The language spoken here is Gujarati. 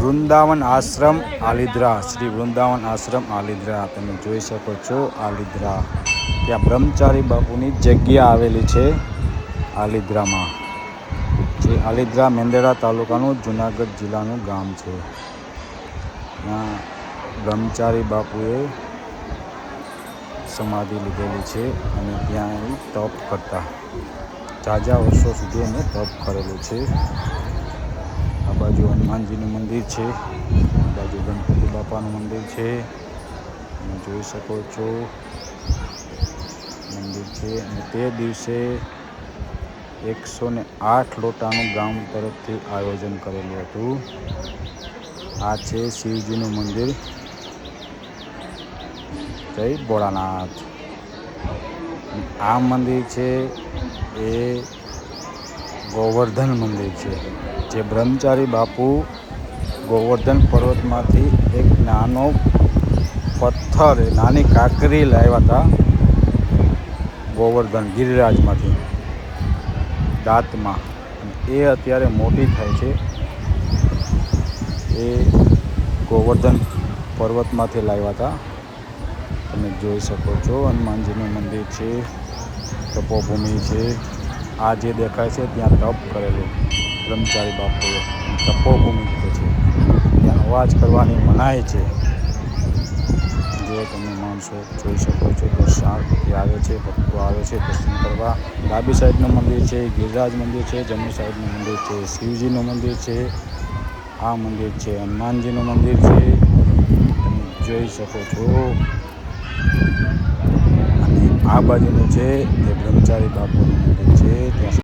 વૃંદાવન આશ્રમ આલિદ્રા, શ્રી વૃંદાવન આશ્રમ આલિદ્રા તમે જોઈ શકો છો. આલિદ્રા ત્યાં બ્રહ્મચારી બાપુની જગ્યા આવેલી છે આલિદ્રામાં. જે આલિદ્રા મેંદરડા તાલુકાનું જુનાગઢ જિલ્લાનું ગામ છે. ત્યાં બ્રહ્મચારી બાપુએ સમાધિ લીધેલી છે અને ત્યાં એ તપ કરતા ઝાઝા વર્ષો સુધી એને તપ કરેલું છે. આ બાજુ હનુમાનજીનું મંદિર છે, આ બાજુ ગણપતિ બાપાનું મંદિર છે, તમે જોઈ શકો છો મંદિર છે. અને તે દિવસે 108 લોટાનું ગામ તરફથી આયોજન કરેલું હતું. આ છે શિવજીનું મંદિર. જય ભોળાનાથ. આ મંદિર છે એ ગોવર્ધન મંદિર છે. જે બ્રહ્મચારી બાપુ ગોવર્ધન પર્વતમાંથી એક નાનો પથ્થર, નાની કાંકરી લાવ્યા હતા ગોવર્ધન ગિરિરાજમાંથી દાંતમાં. એ અત્યારે મોટી થાય છે. એ ગોવર્ધન પર્વતમાંથી લાવ્યા હતા. તમે જોઈ શકો છો હનુમાનજીનું મંદિર છે, તપોભૂમિ છે. આ જે દેખાય છે ત્યાં તપ કરેલું બ્રહ્મચારી બાપુએ, તપોભૂમિ કહે છે. ત્યાં અવાજ કરવાની મનાઈ છે. જો તમે માણસો જોઈ શકો છો, દર્શનાર્થી આવે છે, ભક્તો આવે છે દર્શન કરવા. ડાબી સાઈડનું મંદિર છે ગિરિરાજ મંદિર છે, જમણી સાઈડનું મંદિર છે શિવજીનું મંદિર છે. આ મંદિર છે હનુમાનજીનું મંદિર છે, તમે જોઈ શકો છો. અને આ બાજુનું છે એ બ્રહ્મચારી બાપુનું મંદિર છે. ત્યાં